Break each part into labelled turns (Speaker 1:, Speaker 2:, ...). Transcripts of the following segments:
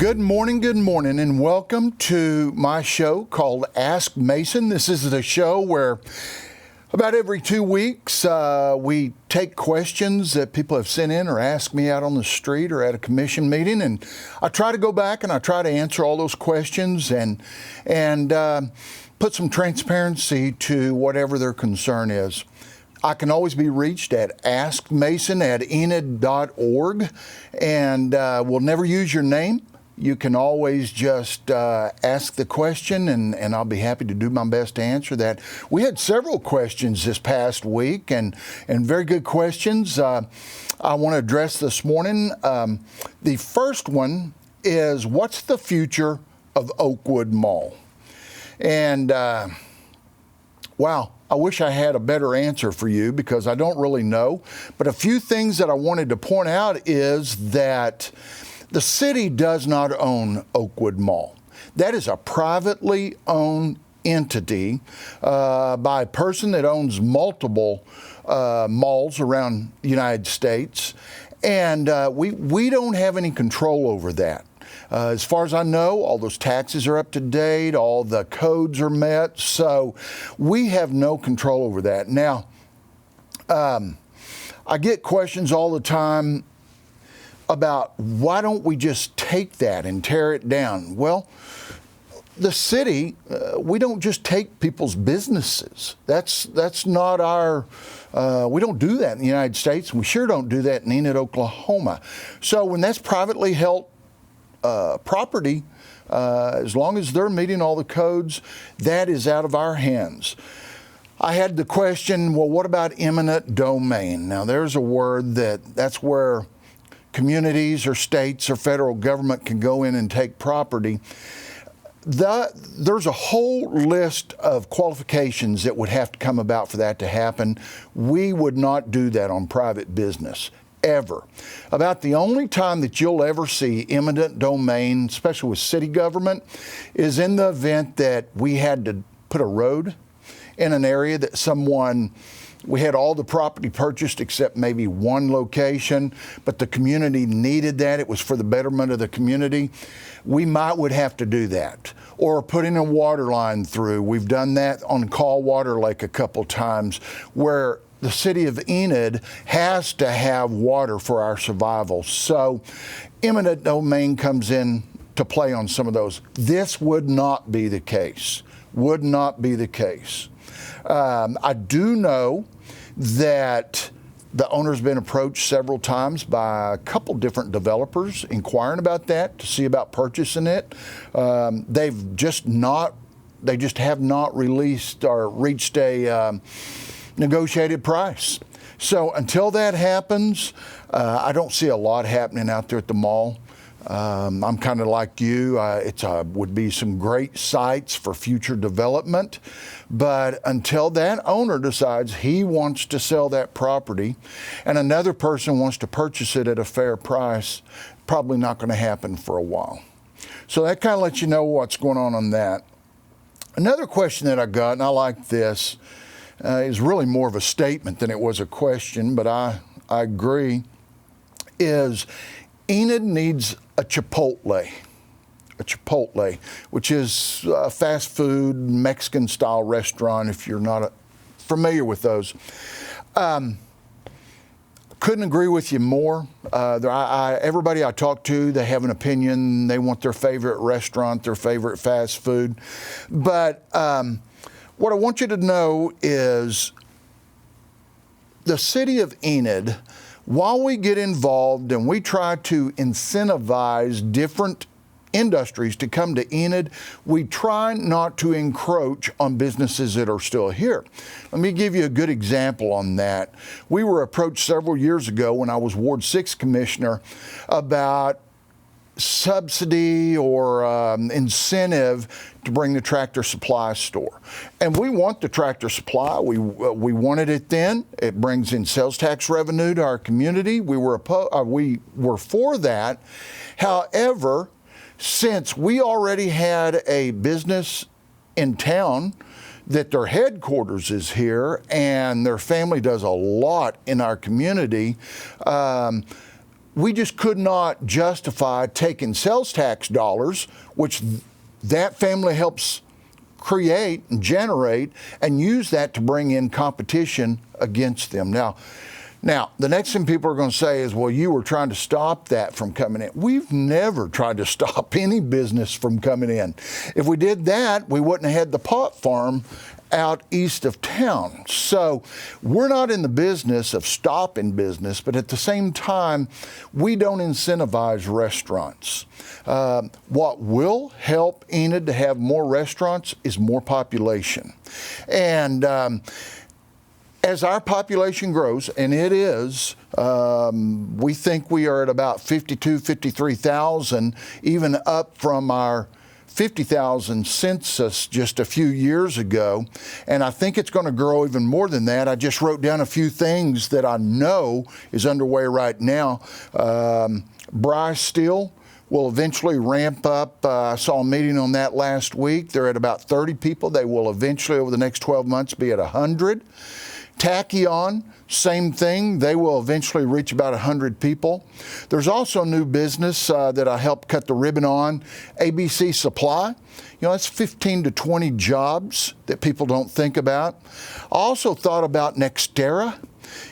Speaker 1: Good morning, and welcome to my show called Ask Mason. This is the show where about every 2 weeks we take questions that people have sent in or asked me out on the street or at a commission meeting, and I try to go back and I try to answer all those questions and put some transparency to whatever their concern is. I can always be reached at askmason@enid.org, and we'll never use your name. You can always just ask the question, and I'll be happy to do my best to answer that. We had several questions this past week, and very good questions I want to address this morning. The first one is, what's the future of Oakwood Mall? And wow, I wish I had a better answer for you because I don't really know. But a few things that I wanted to point out is that the city does not own Oakwood Mall. That is a privately owned entity by a person that owns multiple malls around the United States. And we don't have any control over that. As far as I know, all those taxes are up to date, all the codes are met, so we have no control over that. Now, I get questions all the time about why don't we just take that and tear it down? Well, the city, we don't just take people's businesses. That's not our, we don't do that in the United States, and we sure don't do that in Enid, Oklahoma. So when that's privately held property, as long as they're meeting all the codes, that is out of our hands. I had the question, well, what about eminent domain? Now, there's a word that's where communities or states or federal government can go in and take property. There's a whole list of qualifications that would have to come about for that to happen. We would not do that on private business, ever. About the only time that you'll ever see eminent domain, especially with city government, is in the event that we had to put a road in an area that we had all the property purchased except maybe one location, but the community needed that. It was for the betterment of the community. We would have to do that. Or putting a water line through. We've done that on Call Water Lake a couple times, where the city of Enid has to have water for our survival. So eminent domain comes in to play on some of those. This would not be the case. Would not be the case. I do know that the owner's been approached several times by a couple different developers inquiring about that to see about purchasing it. They just have not released or reached a negotiated price. So until that happens, I don't see a lot happening out there at the mall. I'm kind of like you. It would be some great sites for future development. But until that owner decides he wants to sell that property and another person wants to purchase it at a fair price, probably not going to happen for a while. So that kind of lets you know what's going on that. Another question that I got, and I like this, is really more of a statement than it was a question, but I agree, is Enid needs a Chipotle, which is a fast food Mexican-style restaurant, if you're not familiar with those. Couldn't agree with you more. Everybody I talk to, they have an opinion. They want their favorite restaurant, their favorite fast food. But what I want you to know is the city of Enid, while we get involved and we try to incentivize different industries to come to Enid, we try not to encroach on businesses that are still here. Let me give you a good example on that. We were approached several years ago when I was Ward 6 Commissioner about subsidy or incentive to bring the Tractor Supply store. And we want the Tractor Supply. We wanted it then. It brings in sales tax revenue to our community. We were for that. However, since we already had a business in town that their headquarters is here and their family does a lot in our community, we just could not justify taking sales tax dollars, which that family helps create and generate, and use that to bring in competition against them. Now, the next thing people are going to say is, well, you were trying to stop that from coming in. We've never tried to stop any business from coming in. If we did that, we wouldn't have had the pot farm out east of town. So we're not in the business of stopping business, but at the same time, we don't incentivize restaurants. What will help Enid to have more restaurants is more population. And as our population grows, and it is, we think we are at about 53,000, even up from our 50,000 census just a few years ago, and I think it's going to grow even more than that. I just wrote down a few things that I know is underway right now. Bryce Steel will eventually ramp up. I saw a meeting on that last week. They're at about 30 people. They will eventually, over the next 12 months, be at 100. Tachyon, same thing. They will eventually reach about 100 people. There's also new business that I helped cut the ribbon on, ABC Supply. That's 15 to 20 jobs that people don't think about. I also thought about Nextera.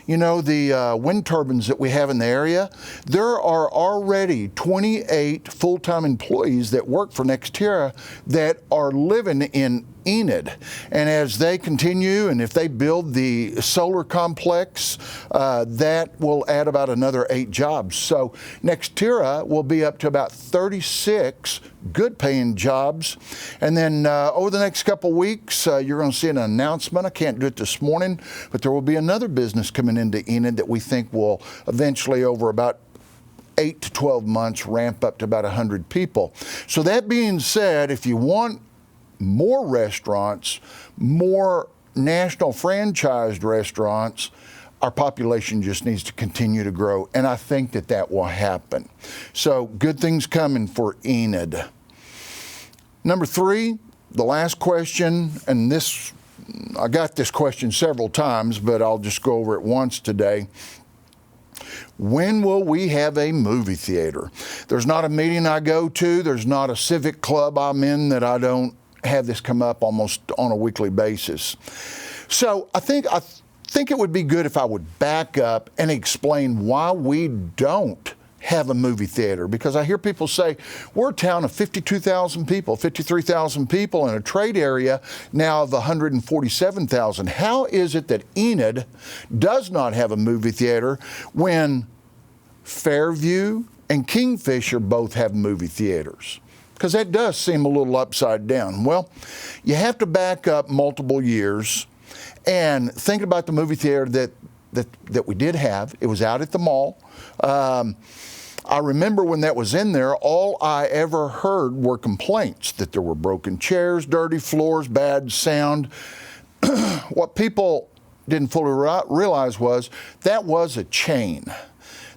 Speaker 1: The wind turbines that we have in the area, there are already 28 full-time employees that work for Nextera that are living in Enid. And as they continue, and if they build the solar complex, that will add about another 8 jobs. So Nextera will be up to about 36 good-paying jobs. And then over the next couple weeks, you're going to see an announcement. I can't do it this morning, but there will be another business coming into Enid that we think will eventually, over about 8 to 12 months, ramp up to about 100 people. So that being said, if you want more restaurants, more national franchised restaurants, our population just needs to continue to grow, and I think that that will happen. So good things coming for Enid. Number 3, the last question, and this, I got this question several times, but I'll just go over it once today. When will we have a movie theater? There's not a meeting I go to, there's not a civic club I'm in that I don't have this come up almost on a weekly basis. So I think it would be good if I would back up and explain why we don't have a movie theater, because I hear people say, we're a town of 52,000 people, 53,000 people in a trade area now of 147,000. How is it that Enid does not have a movie theater when Fairview and Kingfisher both have movie theaters? Because that does seem a little upside down. Well, you have to back up multiple years and think about the movie theater that we did have. It was out at the mall. I remember when that was in there, all I ever heard were complaints that there were broken chairs, dirty floors, bad sound. What people didn't fully realize was that was a chain.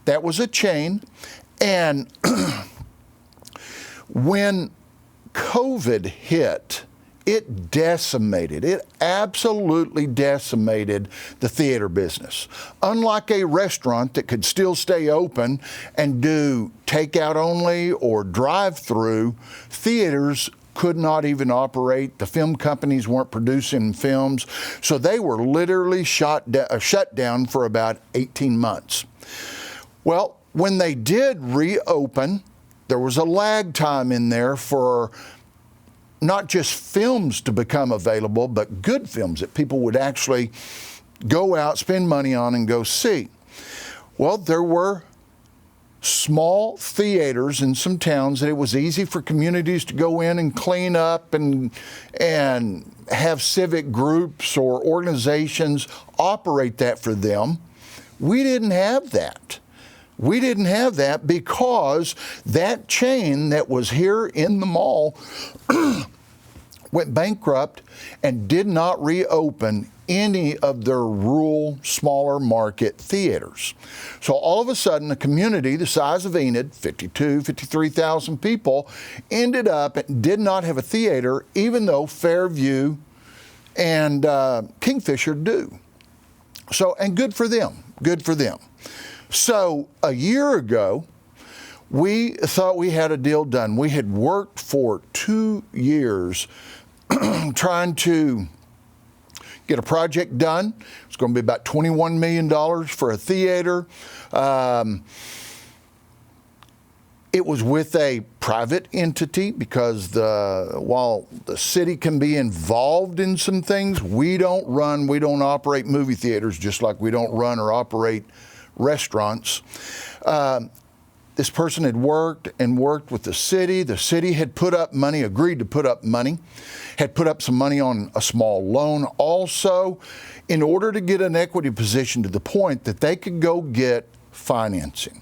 Speaker 1: That was a chain, and when COVID hit, it absolutely decimated the theater business. Unlike a restaurant that could still stay open and do takeout only or drive-through, theaters could not even operate. The film companies weren't producing films, so they were literally shut down for about 18 months. Well, when they did reopen, there was a lag time in there for not just films to become available, but good films that people would actually go out, spend money on, and go see. Well, there were small theaters in some towns that it was easy for communities to go in and clean up and have civic groups or organizations operate that for them. We didn't have that. We didn't have that because that chain that was here in the mall went bankrupt and did not reopen any of their rural, smaller market theaters. So all of a sudden, a community the size of Enid, 53,000 people, ended up and did not have a theater, even though Fairview and Kingfisher do. So, and good for them, good for them. So a year ago, we thought we had a deal done. We had worked for 2 years trying to get a project done. It's going to be about $21 million for a theater. It was with a private entity because while the city can be involved in some things, we don't operate movie theaters, just like we don't run or operate restaurants. This person had worked with the city. The city had put up money, agreed to put up money, had put up some money on a small loan also in order to get an equity position to the point that they could go get financing.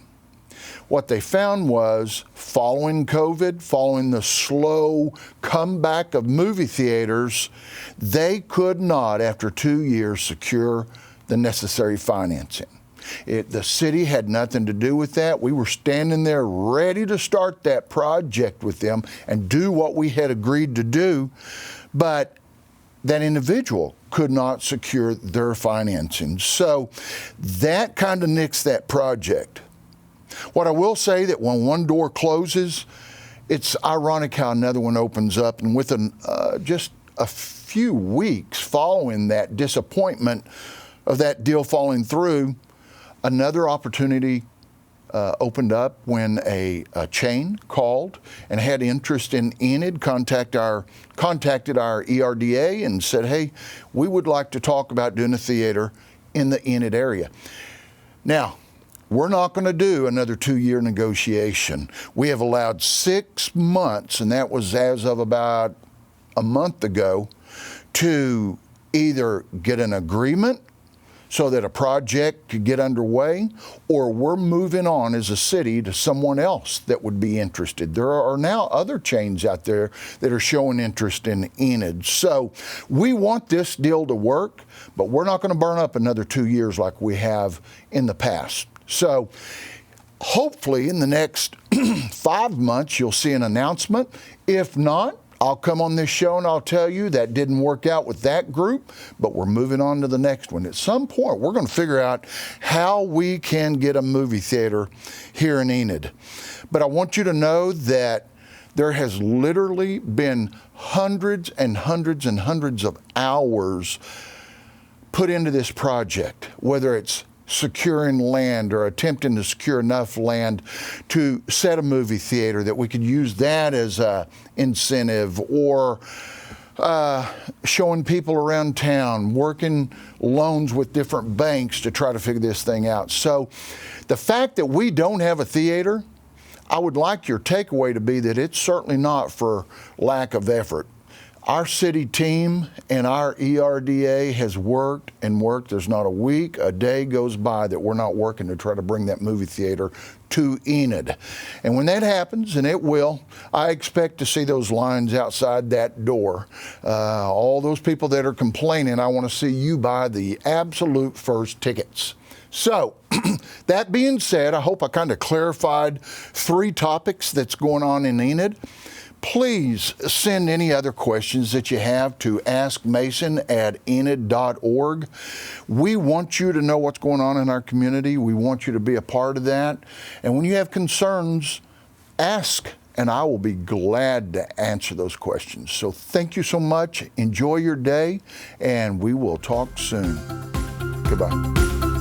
Speaker 1: What they found was, following COVID, following the slow comeback of movie theaters, they could not, after 2 years, secure the necessary financing. The city had nothing to do with that. We were standing there ready to start that project with them and do what we had agreed to do, but that individual could not secure their financing. So that kind of nixed that project. What I will say, that when one door closes, it's ironic how another one opens up. And within just a few weeks following that disappointment of that deal falling through, another opportunity opened up when a chain called and had interest in Enid, contacted our ERDA and said, hey, we would like to talk about doing a theater in the Enid area. Now, we're not going to do another 2-year negotiation. We have allowed 6 months, and that was as of about a month ago, to either get an agreement so that a project could get underway, or we're moving on as a city to someone else that would be interested. There are now other chains out there that are showing interest in Enid. So we want this deal to work, but we're not going to burn up another 2 years like we have in the past. So hopefully in the next 5 months, you'll see an announcement. If not, I'll come on this show and I'll tell you that didn't work out with that group, but we're moving on to the next one. At some point, we're going to figure out how we can get a movie theater here in Enid. But I want you to know that there has literally been hundreds and hundreds and hundreds of hours put into this project, whether it's securing land or attempting to secure enough land to set a movie theater that we could use that as a incentive, or showing people around town, working loans with different banks to try to figure this thing out. So the fact that we don't have a theater, I would like your takeaway to be that it's certainly not for lack of effort. Our city team and our ERDA has worked and worked. There's not a week, a day goes by that we're not working to try to bring that movie theater to Enid. And when that happens, and it will, I expect to see those lines outside that door. All those people that are complaining, I want to see you buy the absolute first tickets. So, that being said, I hope I kind of clarified 3 topics that's going on in Enid. Please send any other questions that you have to askmason@enid.org. We want you to know what's going on in our community. We want you to be a part of that. And when you have concerns, ask, and I will be glad to answer those questions. So thank you so much. Enjoy your day, and we will talk soon. Goodbye.